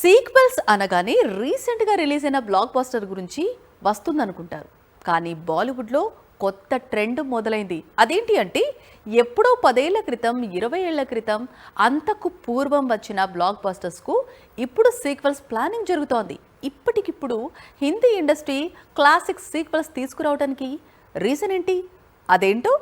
Sequels అనగానే రీసెంట్గా release అయిన బ్లాక్ బస్టర్ గురించి వస్తుందనుకుంటారు. కానీ బాలీవుడ్లో కొత్త ట్రెండ్ మొదలైంది. అదేంటి అంటే ఎప్పుడో 10 ఏళ్ల క్రితం 20 ఏళ్ల క్రితం అంతకు పూర్వం వచ్చిన బ్లాక్ బస్టర్స్కు ఇప్పుడు సీక్వెల్స్ ప్లానింగ్ జరుగుతోంది. ఇప్పటికిప్పుడు హిందీ ఇండస్ట్రీ క్లాసిక్ సీక్వెల్స్ తీసుకురావడానికి రీజన్ ఏంటి? అదేంటో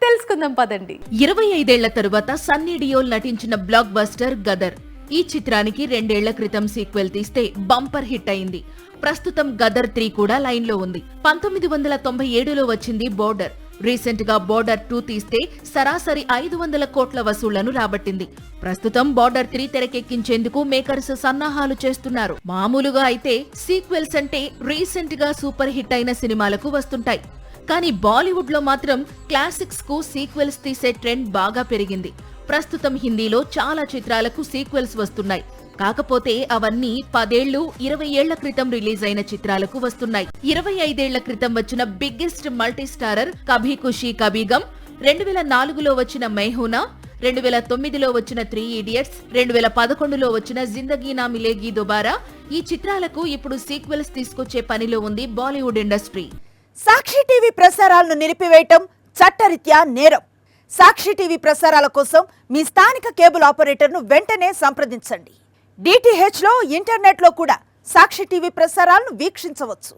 తెలుసుకుందాం పదండి. 25 ఏళ్ల తరువాత సన్నీ డియోల్ నటించిన బ్లాక్ బస్టర్ గదర్. ఈ చిత్రానికి 2 ఏళ్ల క్రితం సీక్వెల్ తీస్తే బంపర్ హిట్ అయింది. ప్రస్తుతం గదర్ 3 కూడా లైన్ లో ఉంది. 1997లో వచ్చింది బోర్డర్. రీసెంట్ గా బోర్డర్ 2 తీస్తే సరాసరి 500 కోట్ల వసూళ్లను రాబట్టింది. ప్రస్తుతం బోర్డర్ 3 తెరకెక్కించేందుకు మేకర్స్ సన్నాహాలు చేస్తున్నారు. మామూలుగా అయితే సీక్వెల్స్ అంటే రీసెంట్ గా సూపర్ హిట్ అయిన సినిమాలకు వస్తుంటాయి. కానీ బాలీవుడ్ లో మాత్రం క్లాసిక్స్ కు సీక్వెల్స్ తీసే ట్రెండ్ బాగా పెరిగింది. ప్రస్తుతం హిందీలో చాలా చిత్రాలకు సీక్వెల్స్ వస్తున్నాయి. కాకపోతే అవన్నీ 10 ఏళ్లు 20 ఏళ్ల క్రితం రిలీజ్ అయిన చిత్రాలకు వస్తున్నాయి. 25 ఏళ్ల క్రితం వచ్చిన biggest multi starrer Kabhi Khushi Kabhi gum, 2004లో వచ్చిన మై హూనా, 2009లో వచ్చిన 3 ఇడియట్స్, 2011లో వచ్చిన జిందగీ నా మిలేగి దుబారా, ఈ చిత్రాలకు ఇప్పుడు సీక్వెల్స్ తీసుకొచ్చే పనిలో ఉంది బాలీవుడ్ ఇండస్ట్రీ. సాక్షి టీవీ ప్రసారాలను నిలిపివేయటం చట్టరీత్యా నేరం. సాక్షి టీవీ ప్రసారాల కోసం మీ స్థానిక కేబుల్ ఆపరేటర్ను వెంటనే సంప్రదించండి. DTHలో ఇంటర్నెట్లో కూడా సాక్షి టీవీ ప్రసారాలను వీక్షించవచ్చు.